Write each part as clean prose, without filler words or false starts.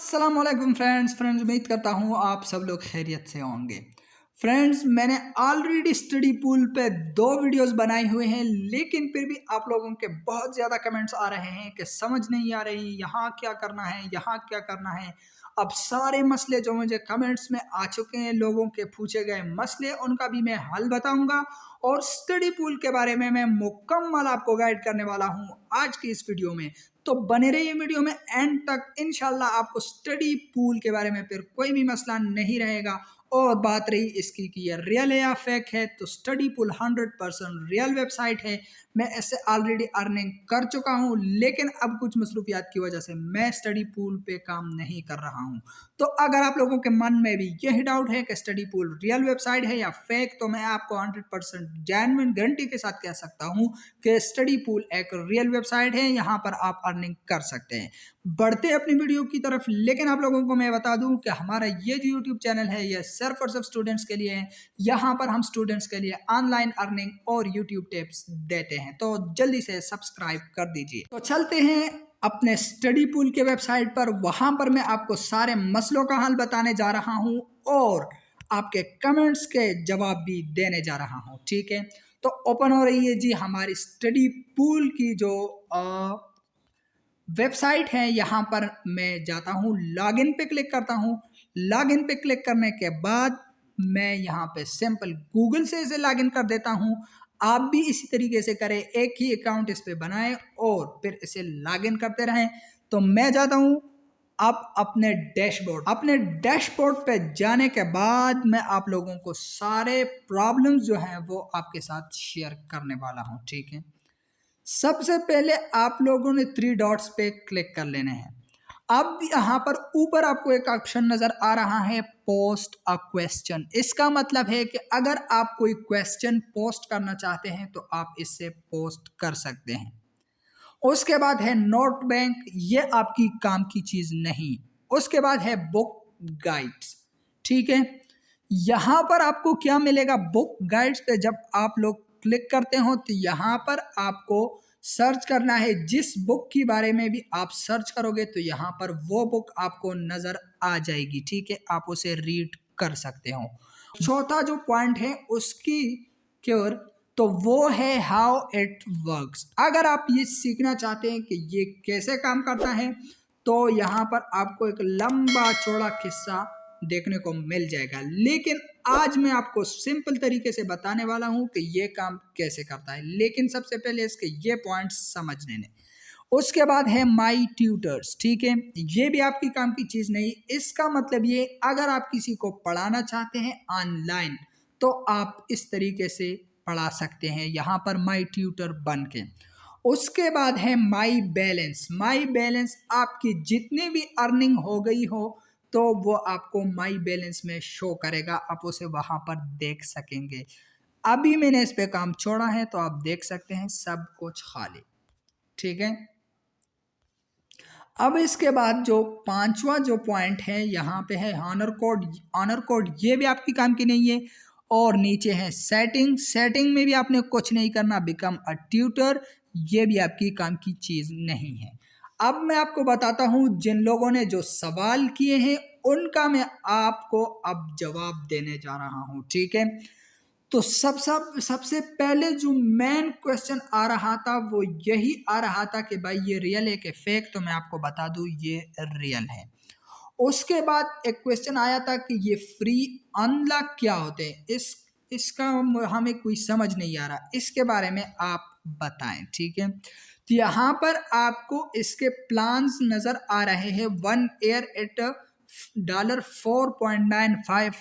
अस्सलाम वालेकुम फ्रेंड्स उम्मीद करता हूँ आप सब लोग खैरियत से होंगे। फ्रेंड्स मैंने ऑलरेडी स्टडी पूल पे 2 वीडियोस बनाए हुए हैं, लेकिन फिर भी आप लोगों के बहुत ज़्यादा कमेंट्स आ रहे हैं कि समझ नहीं आ रही यहाँ क्या करना है, यहाँ क्या करना है। अब सारे मसले जो मुझे कमेंट्स में आ चुके हैं, लोगों के पूछे गए मसले, उनका भी मैं हल बताऊंगा और स्टडी पूल के बारे में मैं मुकम्मल आपको गाइड करने वाला हूँ आज की इस वीडियो में। तो बने रहिए वीडियो में एंड तक। इंशाल्लाह आपको स्टडी पूल के बारे में फिर कोई भी मसला नहीं रहेगा। और बात रही इसकी कि ये रियल है या फेक है, तो स्टडी पूल 100% रियल वेबसाइट है। मैं इससे ऑलरेडी अर्निंग कर चुका हूँ, लेकिन अब कुछ मसरूफियात की वजह से मैं स्टडी पूल पे काम नहीं कर रहा हूँ। तो अगर आप लोगों के मन में भी यही डाउट है कि स्टडी पूल रियल वेबसाइट है या फेक, तो मैं आपको 100% जेन्युइन गारंटी के साथ कह सकता हूँ कि स्टडी पूल एक रियल वेबसाइट है। यहाँ पर आप अर्निंग कर सकते हैं। बढ़ते अपनी वीडियो की तरफ, लेकिन आप लोगों को मैं बता दूं कि हमारा ये जो यूट्यूब चैनल है ये सिर्फ और सिर्फ स्टूडेंट्स के लिए है। यहाँ पर हम स्टूडेंट्स के लिए ऑनलाइन अर्निंग और यूट्यूब टिप्स देते हैं, तो जल्दी से सब्सक्राइब कर दीजिए। तो चलते हैं अपने स्टडी पूल के वेबसाइट पर। वहां पर मैं आपको सारे मसलों का हल बताने जा रहा हूँ और आपके कमेंट्स के जवाब भी देने जा रहा हूँ। ठीक है, तो ओपन हो रही है जी हमारी स्टडी पूल की जो वेबसाइट है। यहाँ पर मैं जाता हूँ, लॉगिन पे क्लिक करता हूँ। लॉगिन पे क्लिक करने के बाद मैं यहाँ पे सिंपल गूगल से इसे लॉगिन कर देता हूँ। आप भी इसी तरीके से करें, एक ही अकाउंट इस पे बनाएं और फिर इसे लॉगिन करते रहें। तो मैं जाता हूँ आप अपने डैशबोर्ड पे जाने के बाद मैं आप लोगों को सारे प्रॉब्लम्स जो हैं वो आपके साथ शेयर करने वाला हूँ। ठीक है, सबसे पहले आप लोगों ने 3 डॉट्स पे क्लिक कर लेने हैं। अब यहाँ पर ऊपर आपको एक ऑप्शन नजर आ रहा है, पोस्ट अ क्वेश्चन। इसका मतलब है कि अगर आप कोई क्वेश्चन पोस्ट करना चाहते हैं तो आप इससे पोस्ट कर सकते हैं। उसके बाद है नोट बैंक, ये आपकी काम की चीज नहीं। उसके बाद है बुक गाइड्स। ठीक है, यहाँ पर आपको क्या मिलेगा, बुक गाइड्स पे जब आप लोग क्लिक करते हो तो यहाँ पर आपको सर्च करना है। जिस बुक के बारे में भी आप सर्च करोगे तो यहाँ पर वो बुक आपको नजर आ जाएगी। ठीक है, आप उसे रीड कर सकते हो। चौथा जो पॉइंट है उसकी क्योर, तो वो है हाउ इट वर्क्स। अगर आप ये सीखना चाहते हैं कि ये कैसे काम करता है, तो यहाँ पर आपको एक लंबा चौड़ा किस्सा देखने को मिल जाएगा, लेकिन आज मैं आपको सिंपल तरीके से बताने वाला हूं कि ये काम कैसे करता है। लेकिन सबसे पहले इसके ये पॉइंट्स समझ लेने। उसके बाद है माई ट्यूटर्स। ठीक है, ये भी आपकी काम की चीज नहीं। इसका मतलब ये, अगर आप किसी को पढ़ाना चाहते हैं ऑनलाइन तो आप इस तरीके से पढ़ा सकते हैं, यहाँ पर माई ट्यूटर बन के। उसके बाद है माई बैलेंस। माई बैलेंस आपकी जितनी भी अर्निंग हो गई हो तो वो आपको माई बैलेंस में शो करेगा, आप उसे वहां पर देख सकेंगे। अभी मैंने इस पे काम छोड़ा है तो आप देख सकते हैं सब कुछ खाली। ठीक है, अब इसके बाद जो 5वां जो पॉइंट है यहाँ पे है ऑनर कोड। ऑनर कोड ये भी आपकी काम की नहीं है। और नीचे है सेटिंग। सेटिंग में भी आपने कुछ नहीं करना, बिकम अ ट्यूटर, ये भी आपकी काम की चीज नहीं है। अब मैं आपको बताता हूं, जिन लोगों ने जो सवाल किए हैं उनका मैं आपको अब जवाब देने जा रहा हूं। ठीक है, तो सबसे पहले जो मेन क्वेश्चन आ रहा था वो यही आ रहा था कि भाई ये रियल है कि फेक, तो मैं आपको बता दूं ये रियल है। उसके बाद एक क्वेश्चन आया था कि ये फ्री अनलॉक क्या होते हैं, इसका हमें कोई समझ नहीं आ रहा, इसके बारे में आप बताएं। ठीक है, तो यहाँ पर आपको इसके प्लान्स नजर आ रहे हैं। 1 ईयर एट $4.95।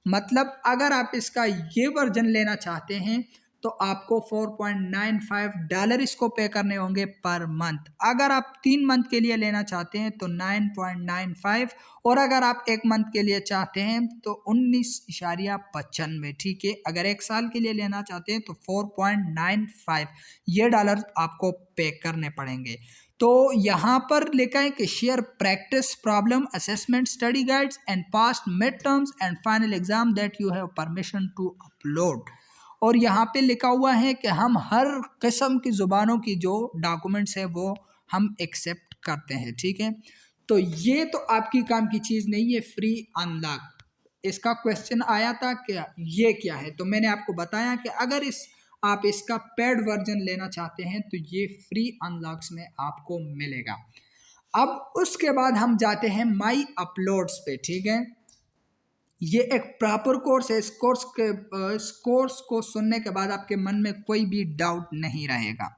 मतलब अगर आप इसका ये वर्जन लेना चाहते हैं तो आपको $4.95 इसको पे करने होंगे पर मंथ। अगर आप 3 मंथ के लिए लेना चाहते हैं तो 9.95, और अगर आप 1 मंथ के लिए चाहते हैं तो 19.95। ठीक है, अगर 1 साल के लिए लेना चाहते हैं तो 4.95 ये डॉलर आपको पे करने पड़ेंगे। तो यहाँ पर लिखा है कि share practice problem assessment study guides and past mid terms and final exam that you have permission to upload. और यहाँ पे लिखा हुआ है कि हम हर किस्म की ज़ुबानों की जो डॉक्यूमेंट्स है वो हम एक्सेप्ट करते हैं। ठीक है, तो ये तो आपकी काम की चीज़ नहीं है फ्री अनलॉक। इसका क्वेश्चन आया था कि ये क्या है, तो मैंने आपको बताया कि अगर आप इसका पेड वर्जन लेना चाहते हैं तो ये फ्री अनलॉक्स में आपको मिलेगा। अब उसके बाद हम जाते हैं माई अपलोड्स पे, ठीक है। ये एक प्रॉपर कोर्स है। इस कोर्स को सुनने के बाद आपके मन में कोई भी डाउट नहीं रहेगा।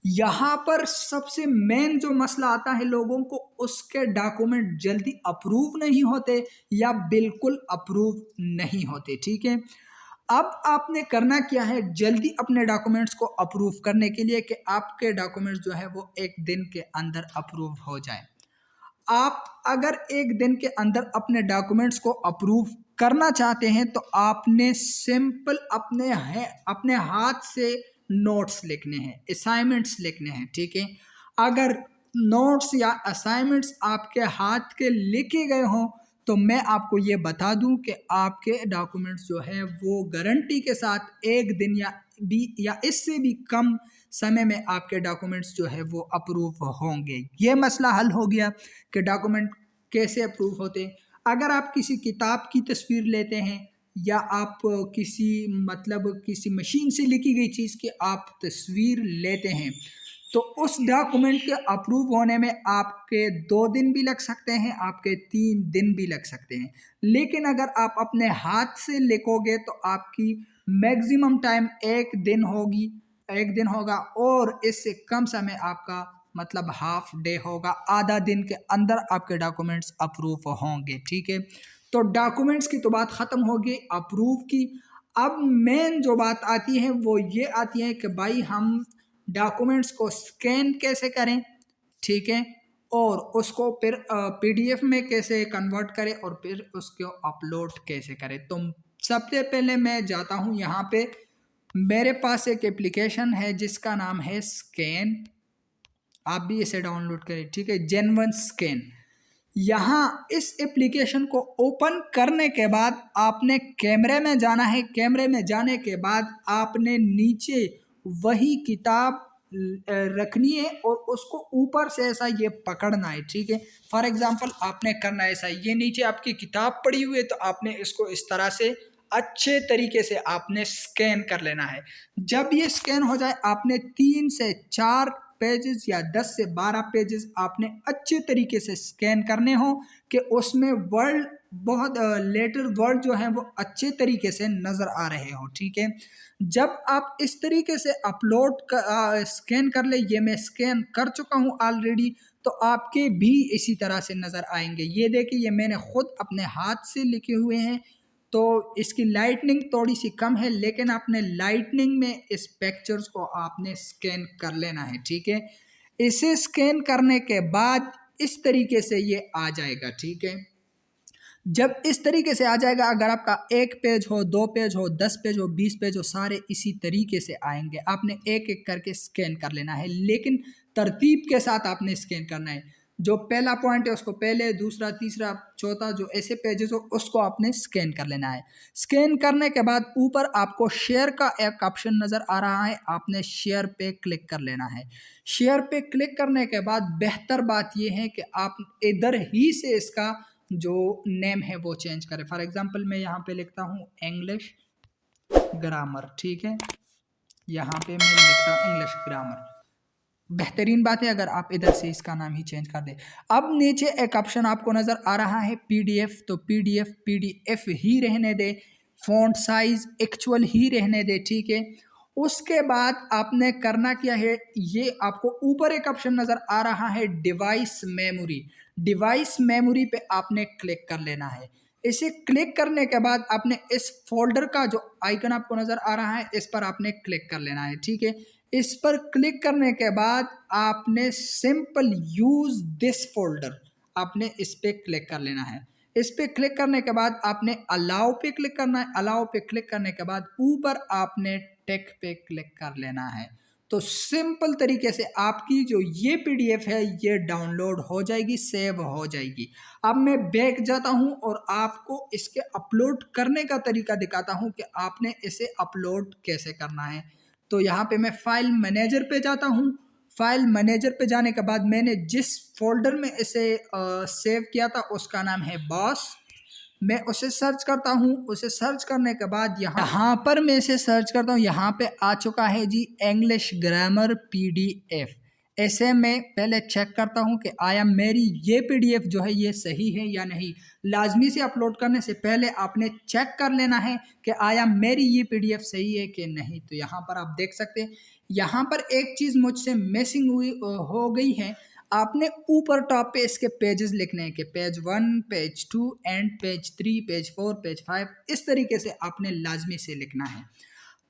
यहाँ पर सबसे मेन जो मसला आता है लोगों को, उसके डॉक्यूमेंट जल्दी अप्रूव नहीं होते या बिल्कुल अप्रूव नहीं होते, ठीक है। अब आपने करना क्या है, जल्दी अपने डॉक्यूमेंट्स को अप्रूव करने के लिए कि आपके डॉक्यूमेंट्स जो है वो एक दिन के अंदर अप्रूव हो जाए। आप अगर एक दिन के अंदर अपने डॉक्यूमेंट्स को अप्रूव करना चाहते हैं तो आपने सिंपल अपने हाथ से नोट्स लिखने हैं, असाइनमेंट्स लिखने हैं, ठीक है। अगर नोट्स या असाइनमेंट्स आपके हाथ के लिखे गए हों तो मैं आपको ये बता दूं कि आपके डॉक्यूमेंट्स जो है वो गारंटी के साथ एक दिन या इससे भी कम समय में आपके डॉक्यूमेंट्स जो है वो अप्रूव होंगे। ये मसला हल हो गया कि डॉक्यूमेंट कैसे अप्रूव होते हैं। अगर आप किसी किताब की तस्वीर लेते हैं या आप किसी मशीन से लिखी गई चीज़ की आप तस्वीर लेते हैं तो उस डॉक्यूमेंट के अप्रूव होने में आपके 2 दिन भी लग सकते हैं, आपके 3 दिन भी लग सकते हैं। लेकिन अगर आप अपने हाथ से लिखोगे तो आपकी मैक्सिमम टाइम एक दिन होगा और इससे कम समय आपका हाफ डे होगा, आधा दिन के अंदर आपके डॉक्यूमेंट्स अप्रूव होंगे, ठीक है। तो डॉक्यूमेंट्स की तो बात ख़त्म होगी अप्रूव की। अब मेन जो बात आती है वो ये आती है कि भाई हम डॉक्यूमेंट्स को स्कैन कैसे करें, ठीक है, और उसको फिर पीडीएफ में कैसे कन्वर्ट करें और फिर उसको अपलोड कैसे करें। तो सबसे पहले मैं जाता हूँ यहाँ पे, मेरे पास एक एप्लीकेशन है जिसका नाम है स्कैन, आप भी इसे डाउनलोड करें, ठीक है, जेन्युइन स्कैन। यहाँ इस एप्लीकेशन को ओपन करने के बाद आपने कैमरे में जाना है। कैमरे में जाने के बाद आपने नीचे वही किताब रखनी है और उसको ऊपर से ऐसा ये पकड़ना है, ठीक है। फॉर एग्जांपल आपने करना है ऐसा, ये नीचे आपकी किताब पड़ी हुई है तो आपने इसको इस तरह से अच्छे तरीके से आपने स्कैन कर लेना है। जब ये स्कैन हो जाए आपने 3 से 4 पेजेस या 10 से 12 पेजेस आपने अच्छे तरीके से स्कैन करने हो कि उसमें बहुत लेटर वर्ड जो है वो अच्छे तरीके से नज़र आ रहे हो, ठीक है। जब आप इस तरीके से स्कैन कर ले, ये मैं स्कैन कर चुका हूँ ऑलरेडी, तो आपके भी इसी तरह से नज़र आएंगे। ये देखिए, ये मैंने खुद अपने हाथ से लिखे हुए हैं, तो इसकी लाइटनिंग थोड़ी सी कम है, लेकिन आपने लाइटनिंग में इस पिक्चर्स को आपने स्कैन कर लेना है, ठीक है। इसे स्कैन करने के बाद इस तरीके से ये आ जाएगा, ठीक है। जब इस तरीके से आ जाएगा, अगर आपका 1 पेज हो, 2 पेज हो, 10 पेज हो, 20 पेज हो, सारे इसी तरीके से आएंगे। आपने एक एक करके स्कैन कर लेना है, लेकिन तरतीब के साथ आपने स्कैन करना है। जो पहला पॉइंट है उसको पहले, दूसरा, तीसरा, चौथा, जो ऐसे पेजेस हो उसको आपने स्कैन कर लेना है। स्कैन करने के बाद ऊपर आपको शेयर का एक ऑप्शन नज़र आ रहा है, आपने शेयर पे क्लिक कर लेना है। शेयर पे क्लिक करने के बाद बेहतर बात यह है कि आप इधर ही से इसका जो नेम है वो चेंज करें। फॉर एग्जांपल मैं यहाँ पे लिखता हूँ इंग्लिश ग्रामर, ठीक है, यहाँ पे मैं लिखता हूँ इंग्लिश ग्रामर। बेहतरीन बात है अगर आप इधर से इसका नाम ही चेंज कर दें। अब नीचे एक ऑप्शन आपको नज़र आ रहा है पीडीएफ, तो पीडीएफ ही रहने दे, फ़ॉन्ट साइज एक्चुअल ही रहने दे, ठीक है। उसके बाद आपने करना क्या है, ये आपको ऊपर एक ऑप्शन नज़र आ रहा है डिवाइस मेमोरी। डिवाइस मेमोरी पे आपने क्लिक कर लेना है। इसे क्लिक करने के बाद आपने इस फोल्डर का जो आइकन आपको नज़र आ रहा है इस पर आपने क्लिक कर लेना है, ठीक है। इस पर क्लिक करने के बाद आपने सिंपल यूज़ दिस फोल्डर, आपने इस पर क्लिक कर लेना है। इस पर क्लिक करने के बाद आपने अलाउ पे क्लिक करना है। अलाउ पे क्लिक करने के बाद ऊपर आपने टेक पे क्लिक कर लेना है। तो सिंपल तरीके से आपकी जो ये पीडीएफ है ये डाउनलोड हो जाएगी, सेव हो जाएगी। अब मैं बैक जाता हूँ और आपको इसके अपलोड करने का तरीका दिखाता हूँ कि आपने इसे अपलोड कैसे करना है। तो यहाँ पे मैं फाइल मैनेजर पे जाता हूँ। फाइल मैनेजर पे जाने के बाद मैंने जिस फोल्डर में इसे सेव किया था उसका नाम है बॉस। मैं उसे सर्च करता हूँ। उसे सर्च करने के बाद यहाँ पर मैं इसे सर्च करता हूँ। यहाँ पे आ चुका है जी इंग्लिश ग्रामर PDF। ऐसे मैं पहले चेक करता हूँ कि आया मेरी ये PDF जो है ये सही है या नहीं। लाजमी से अपलोड करने से पहले आपने चेक कर लेना है कि आया मेरी ये PDF सही है कि नहीं। तो यहाँ पर आप देख सकते हैं, यहाँ पर एक चीज़ मुझसे मिसिंग हो गई है। आपने ऊपर टॉप पे इसके पेजेस लिखने हैं कि page 1, page 2 and page 3, page 4, page 5, इस तरीके से आपने लाजमी से लिखना है।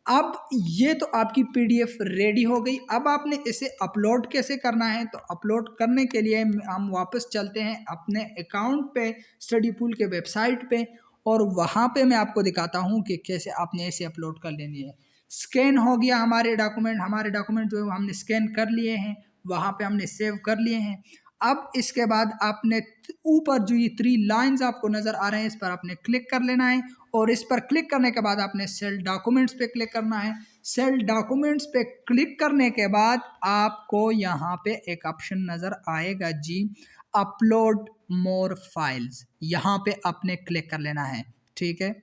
अब ये तो आपकी PDF रेडी हो गई। अब आपने इसे अपलोड कैसे करना है, तो अपलोड करने के लिए हम वापस चलते हैं अपने अकाउंट पे, स्टडी पूल के वेबसाइट पे, और वहाँ पे मैं आपको दिखाता हूँ कि कैसे आपने इसे अपलोड कर लेनी है। स्कैन हो गया हमारे डॉक्यूमेंट जो है हमने स्कैन कर लिए हैं, वहाँ पे हमने सेव कर लिए हैं। अब इसके बाद आपने ऊपर जो ये 3 लाइंस आपको नज़र आ रहे हैं इस पर आपने क्लिक कर लेना है, और इस पर क्लिक करने के बाद आपने सेल डॉक्यूमेंट्स पे क्लिक करना है। सेल डॉक्यूमेंट्स पे क्लिक करने के बाद आपको यहाँ पे एक ऑप्शन नज़र आएगा जी, अपलोड मोर फाइल्स। यहाँ पे आपने क्लिक कर लेना है, ठीक है।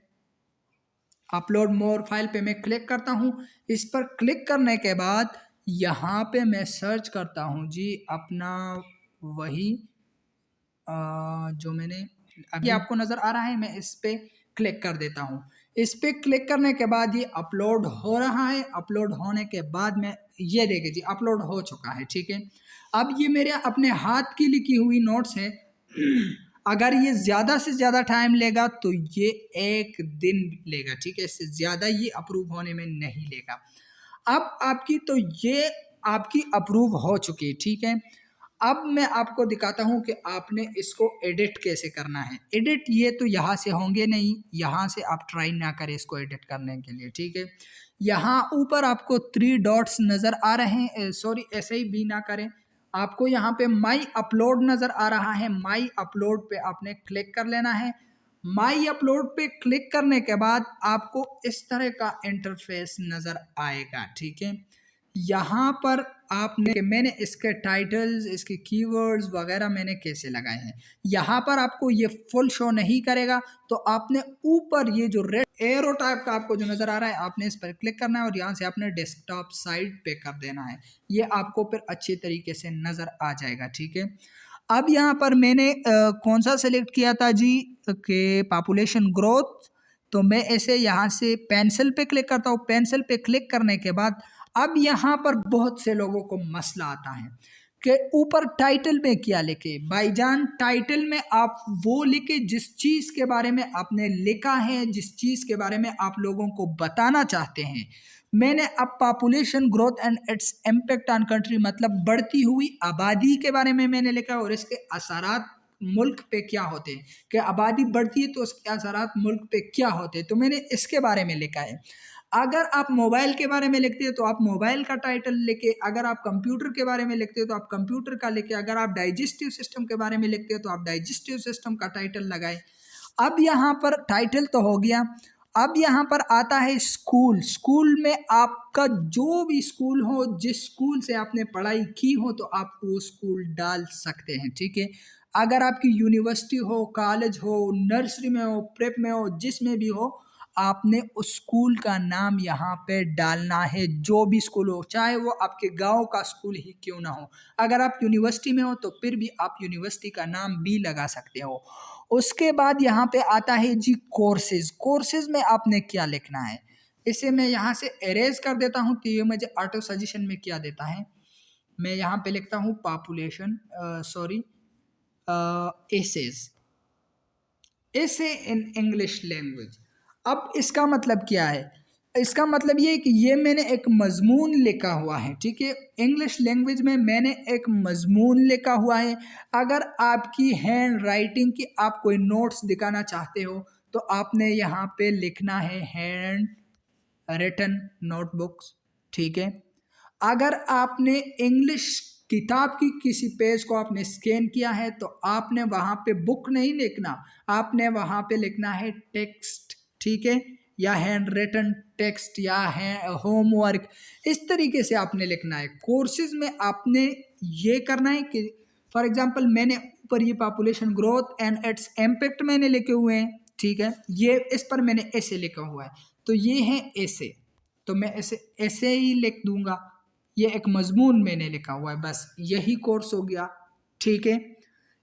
अपलोड मोर फाइल पे मैं क्लिक करता हूँ। इस पर क्लिक करने के बाद यहाँ पे मैं सर्च करता हूँ जी अपना वही जो मैंने अभी आपको नज़र आ रहा है, मैं इस पे क्लिक कर देता हूँ। इस पे क्लिक करने के बाद ये अपलोड हो रहा है। अपलोड होने के बाद में ये देखिए जी अपलोड हो चुका है, ठीक है। अब ये मेरे अपने हाथ की लिखी हुई नोट्स है। अगर ये ज़्यादा से ज़्यादा टाइम लेगा तो ये 1 दिन लेगा, ठीक है। इससे ज़्यादा ये अप्रूव होने में नहीं लेगा। अब आपकी तो ये आपकी अप्रूव हो चुकी है, ठीक है। अब मैं आपको दिखाता हूँ कि आपने इसको एडिट कैसे करना है। एडिट ये तो यहाँ से होंगे नहीं, यहाँ से आप ट्राई ना करें इसको एडिट करने के लिए, ठीक है। यहाँ ऊपर आपको 3 डॉट्स नज़र आ रहे हैं, सॉरी ऐसे ही भी ना करें। आपको यहाँ पे माई अपलोड नज़र आ रहा है, माई अपलोड पे आपने क्लिक कर लेना है। माई अपलोड पे क्लिक करने के बाद आपको इस तरह का इंटरफेस नज़र आएगा, ठीक है। यहाँ पर आपने मैंने इसके टाइटल्स, इसके कीवर्ड्स वगैरह मैंने कैसे लगाए हैं, यहाँ पर आपको ये फुल शो नहीं करेगा। तो आपने ऊपर ये जो रेड एरो टाइप का आपको जो नज़र आ रहा है, आपने इस पर क्लिक करना है और यहाँ से आपने डेस्कटॉप साइड पे कर देना है। ये आपको फिर अच्छे तरीके से नज़र आ जाएगा, ठीक है। अब यहाँ पर मैंने कौन सा सेलेक्ट किया था जी कि पॉपुलेशन ग्रोथ। तो मैं ऐसे यहाँ से पेंसिल पे क्लिक करता हूँ। पेंसिल पे क्लिक करने के बाद अब यहाँ पर बहुत से लोगों को मसला आता है कि ऊपर टाइटल में क्या लिखे। भाईजान टाइटल में आप वो लिखे जिस चीज़ के बारे में आपने लिखा है, जिस चीज़ के बारे में आप लोगों को बताना चाहते हैं। मैंने अब population growth and its impact on country मतलब बढ़ती हुई आबादी के बारे में मैंने लिखा, और इसके असरात मुल्क पे क्या होते हैं, कि आबादी बढ़ती है तो उसके असरात मुल्क पे क्या होते हैं, तो मैंने इसके बारे में लिखा है। अगर आप मोबाइल के बारे में लिखते हैं तो आप मोबाइल का टाइटल लिखे, अगर आप कंप्यूटर के बारे में लिखते हो तो आप कंप्यूटर का लिखे, अगर आप डाइजेस्टिव सिस्टम के बारे में लिखते हो तो आप डाइजेस्टिव सिस्टम का टाइटल लगाए। अब यहाँ पर टाइटल तो हो गया। अब यहाँ पर आता है स्कूल। स्कूल में आपका जो भी स्कूल हो, जिस स्कूल से आपने पढ़ाई की हो तो आप वो स्कूल डाल सकते हैं, ठीक है। अगर आपकी यूनिवर्सिटी हो, कॉलेज हो, नर्सरी में हो, प्रेप में हो, जिसमें भी हो, आपने उस स्कूल का नाम यहाँ पे डालना है। जो भी स्कूल हो, चाहे वो आपके गांव का स्कूल ही क्यों ना हो। अगर आप यूनिवर्सिटी में हो तो फिर भी आप यूनिवर्सिटी का नाम भी लगा सकते हो। उसके बाद यहाँ पे आता है जी कोर्सेज। कोर्सेज में आपने क्या लिखना है, इसे मैं यहाँ से एरेज कर देता हूँ तो ये मुझे ऑटो सजेशन में क्या देता है। मैं यहाँ पे लिखता हूँ population essays, essay in English language. अब इसका मतलब क्या है, इसका मतलब ये है कि ये मैंने एक मजमून लिखा हुआ है, ठीक है। इंग्लिश लैंग्वेज में मैंने एक मजमून लिखा हुआ है। अगर आपकी हैंड राइटिंग की आप कोई नोट्स दिखाना चाहते हो तो आपने यहाँ पे लिखना है हैंड रिटन नोटबुक्स, ठीक है। अगर आपने इंग्लिश किताब की किसी पेज को आपने स्कैन किया है तो आपने वहाँ पे बुक नहीं लिखना, आपने वहाँ पे लिखना है टेक्स्ट, ठीक है। या हैंड रिटन टेक्स्ट या है होमवर्क, इस तरीके से आपने लिखना है। कोर्सेज में आपने ये करना है कि फॉर एग्जांपल मैंने ऊपर ये population growth and its impact मैंने लिखे हुए हैं, ठीक है, ये इस पर मैंने ऐसे लिखा हुआ है, तो ये है ऐसे, तो मैं ऐसे ऐसे ही लिख दूंगा, ये एक मजमून मैंने लिखा हुआ है, बस यही कोर्स हो गया, ठीक है।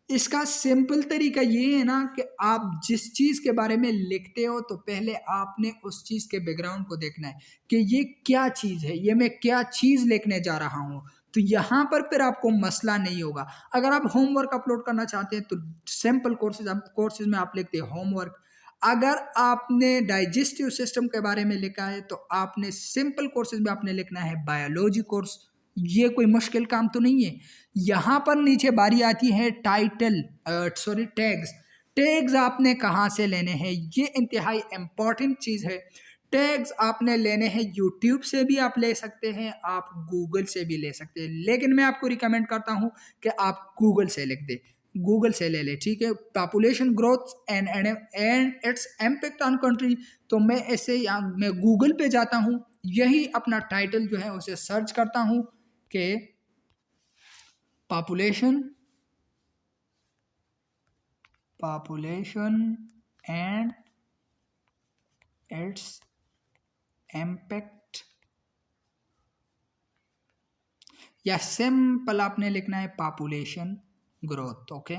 इसका सिंपल तरीका ये है ना कि आप जिस चीज़ के बारे में लिखते हो तो पहले आपने उस चीज़ के बैकग्राउंड को देखना है कि ये क्या चीज़ है, ये मैं क्या चीज़ लिखने जा रहा हूँ, तो यहाँ पर फिर आपको मसला नहीं होगा। अगर आप होमवर्क अपलोड करना चाहते हैं तो सिंपल कोर्सेज में आप लिखते हैं होमवर्क। अगर आपने डाइजेस्टिव सिस्टम के बारे में लिखा है तो आपने सिंपल कोर्सेज में आपने लिखना है बायोलॉजी कोर्स, ये कोई मुश्किल काम तो नहीं है। यहाँ पर नीचे बारी आती है टाइटल सॉरी टैग्स। टैग्स आपने कहाँ से लेने हैं, ये इंतहाई इम्पॉर्टेंट चीज़ है। टैग्स आपने लेने हैं यूट्यूब से भी आप ले सकते हैं, आप गूगल से भी ले सकते हैं, लेकिन मैं आपको रिकमेंड करता हूँ कि आप गूगल से लिख दें, गूगल से ले ले, ठीक है। Population growth and its impact on country, तो मैं ऐसे मैं गूगल पे जाता हूँ, यही अपना टाइटल जो है उसे सर्च करता हूँ कि पॉपुलेशन एंड इट्स इम्पैक्ट, या सिंपल आपने लिखना है population growth, okay.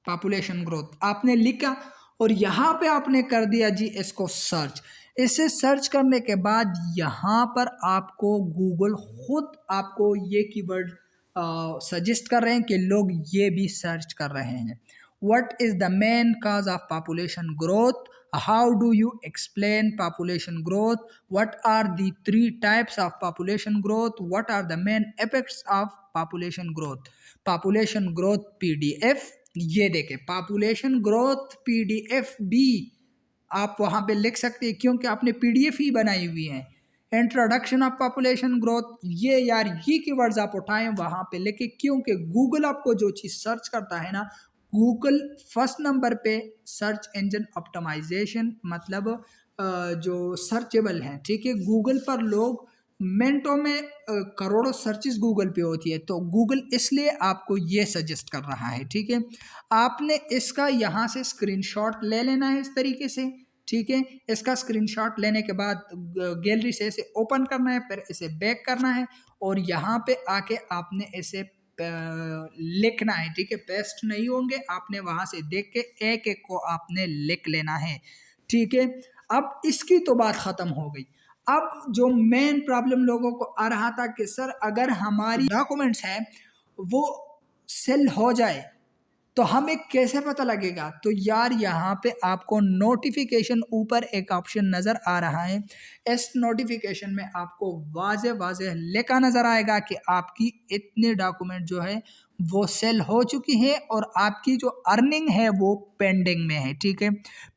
Population growth आपने लिखा और यहाँ पे आपने कर दिया जी इसको सर्च। इसे सर्च करने के बाद यहाँ पर आपको गूगल खुद आपको ये कीवर्ड सजेस्ट कर रहे हैं कि लोग ये भी सर्च कर रहे हैं। What is the main cause of population growth, how do you explain population growth, what are the 3 types of population growth, what are the main effects of population growth. Population growth PDF, ये देखें population growth PDF भी आप वहाँ पे लिख सकते हैं क्योंकि आपने पीडीएफ ही बनाई हुई है। इंट्रोडक्शन ऑफ पॉपुलेशन ग्रोथ, ये यार ये कीवर्ड्स आप उठाएं वहाँ पे लिखें, क्योंकि गूगल आपको जो चीज़ सर्च करता है ना, गूगल फर्स्ट नंबर पे सर्च इंजन ऑप्टिमाइजेशन मतलब जो सर्चेबल है, ठीक है। गूगल पर लोग मिनटों में करोड़ों सर्चेस गूगल पे होती है, तो गूगल इसलिए आपको ये सजेस्ट कर रहा है, ठीक है। आपने इसका यहाँ से स्क्रीनशॉट ले लेना है इस तरीके से, ठीक है। इसका स्क्रीनशॉट लेने के बाद गैलरी से इसे ओपन करना है, फिर इसे बैक करना है और यहाँ पे आके आपने इसे लिखना है, ठीक है। पेस्ट नहीं होंगे, आपने वहाँ से देख के एक एक को आपने लिख लेना है, ठीक है। अब इसकी तो बात ख़त्म हो गई। अब जो मेन प्रॉब्लम लोगों को आ रहा था कि सर अगर हमारी डॉक्यूमेंट्स हैं वो सेल हो जाए तो हमें कैसे पता लगेगा, तो यार यहाँ पे आपको नोटिफिकेशन ऊपर एक ऑप्शन नज़र आ रहा है, इस नोटिफिकेशन में आपको वाज़े वाज़े लिखा नज़र आएगा कि आपकी इतने डॉक्यूमेंट जो है वो सेल हो चुकी है और आपकी जो अर्निंग है वो पेंडिंग में है, ठीक है।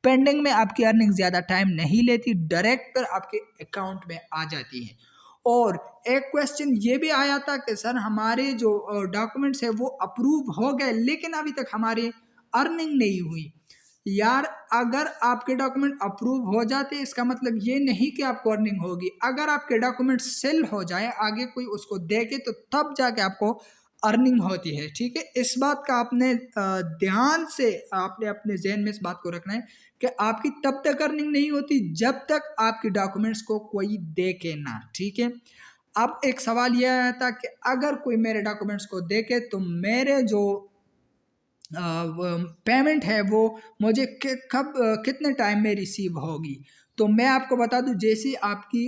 पेंडिंग में आपकी अर्निंग ज़्यादा टाइम नहीं लेती, डायरेक्ट पर आपके अकाउंट में आ जाती है। और एक क्वेश्चन ये भी आया था कि सर हमारे जो डॉक्यूमेंट्स है वो अप्रूव हो गए लेकिन अभी तक हमारी अर्निंग नहीं हुई। यार अगर आपके डॉक्यूमेंट अप्रूव हो जाते इसका मतलब ये नहीं कि आपको अर्निंग होगी। अगर आपके डॉक्यूमेंट सेल हो जाए, आगे कोई उसको देखे, तो तब जाके आपको अर्निंग होती है, ठीक है। इस बात का आपने ध्यान से आपने अपने जहन में इस बात को रखना है कि आपकी तब तक अर्निंग नहीं होती जब तक आपकी डॉक्यूमेंट्स को कोई देखे ना, ठीक है। अब एक सवाल यह आया था कि अगर कोई मेरे डॉक्यूमेंट्स को देखे तो मेरे जो पेमेंट है वो मुझे कब कितने टाइम में रिसीव होगी। तो मैं आपको बता दूं, जैसे आपकी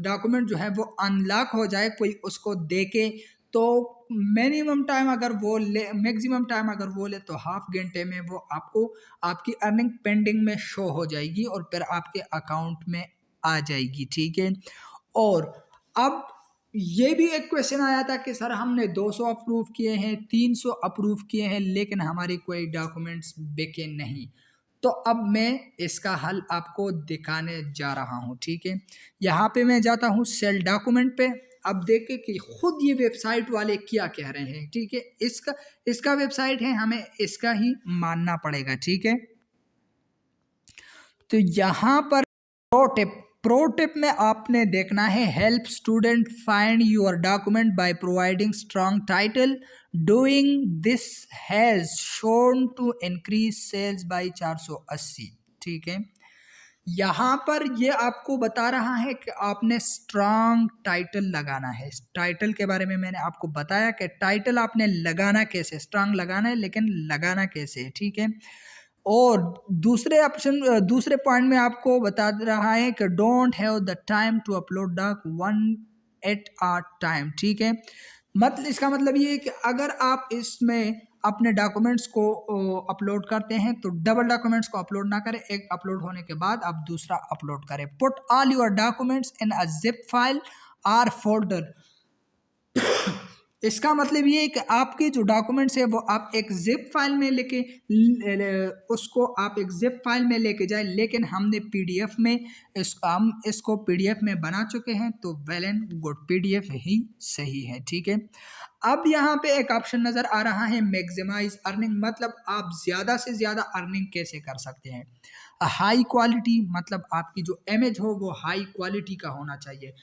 डॉक्यूमेंट जो है वो अनलॉक हो जाए, कोई उसको देखे, तो मिनिमम टाइम अगर वो ले, मैक्सिमम टाइम अगर वो ले, तो हाफ घंटे में वो आपको आपकी अर्निंग पेंडिंग में शो हो जाएगी और फिर आपके अकाउंट में आ जाएगी, ठीक है। और अब ये भी एक क्वेश्चन आया था कि सर हमने 200 अप्रूव किए हैं, 300 अप्रूव किए हैं, लेकिन हमारी कोई डॉक्यूमेंट्स बिके नहीं। तो अब मैं इसका हल आपको दिखाने जा रहा हूँ, ठीक है। यहाँ पे मैं जाता हूँ सेल डॉक्यूमेंट पे। अब देखें कि खुद ये वेबसाइट वाले क्या कह रहे हैं, ठीक है। इसका वेबसाइट है, हमें इसका ही मानना पड़ेगा, ठीक है। तो यहाँ पर प्रो टिप में आपने देखना है help student find your document by providing strong title. Doing this has shown to increase sales by 480। ठीक है, यहाँ पर ये आपको बता रहा है कि आपने स्ट्रॉन्ग टाइटल लगाना है। टाइटल के बारे में मैंने आपको बताया कि टाइटल आपने लगाना कैसे, स्ट्रॉन्ग लगाना है लेकिन लगाना कैसे। ठीक है, और दूसरे पॉइंट में आपको बता रहा है कि don't have the time to upload doc one at a time. ठीक है, मतलब इसका मतलब ये है कि अगर आप इसमें अपने डॉक्यूमेंट्स को अपलोड करते हैं तो डबल डॉक्यूमेंट्स को अपलोड ना करें, एक अपलोड होने के बाद आप दूसरा अपलोड करें। Put all your documents in a zip file or folder. इसका मतलब ये है कि आपके जो डॉक्यूमेंट्स है वो आप एक जिप फाइल में लेके उसको आप एक जिप फाइल में लेके जाए, लेकिन हमने पीडीएफ में हम इसको पीडीएफ में बना चुके हैं तो वेल एंड गुड, पीडीएफ ही सही है। ठीक है, अब यहाँ पे एक ऑप्शन नज़र आ रहा है मैक्सिमाइज अर्निंग, मतलब आप ज़्यादा से ज़्यादा अर्निंग कैसे कर सकते हैं। हाई क्वालिटी, मतलब आपकी जो इमेज हो वो हाई क्वालिटी का होना चाहिए।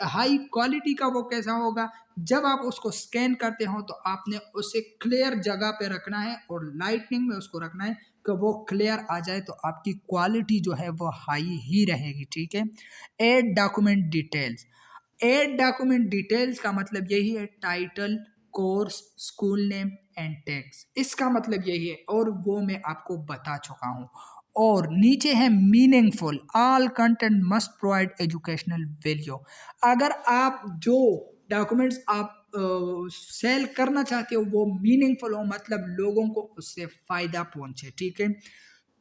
हाई क्वालिटी का वो कैसा होगा, जब आप उसको स्कैन करते हो तो आपने उसे क्लियर जगह पे रखना है और लाइटनिंग में उसको रखना है कि वो क्लियर आ जाए, तो आपकी क्वालिटी जो है वो हाई ही रहेगी। ठीक है, add document details. Add document details का मतलब यही है title, course, school name and tags, इसका मतलब यही है और वो मैं आपको बता चुका हूँ। और नीचे है meaningful, all content must provide educational value. अगर आप जो डॉक्यूमेंट्स आप सेल करना चाहते हो वो मीनिंगफुल हो, मतलब लोगों को उससे फ़ायदा पहुंचे। ठीक है,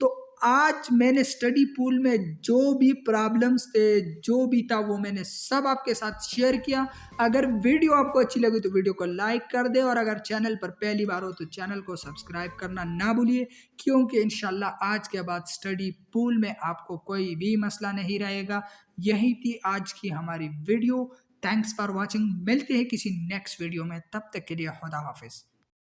तो आज मैंने स्टडी पूल में जो भी प्रॉब्लम्स थे, जो भी था, वो मैंने सब आपके साथ शेयर किया। अगर वीडियो आपको अच्छी लगी तो वीडियो को लाइक कर दे, और अगर चैनल पर पहली बार हो तो चैनल को सब्सक्राइब करना ना भूलिए, क्योंकि इंशाल्लाह आज के बाद स्टडी पूल में आपको कोई भी मसला नहीं रहेगा। यही थी आज की हमारी वीडियो। थैंक्स फॉर वॉचिंग, मिलते हैं किसी नेक्स्ट वीडियो में, तब तक के लिए खुदा हाफिज़।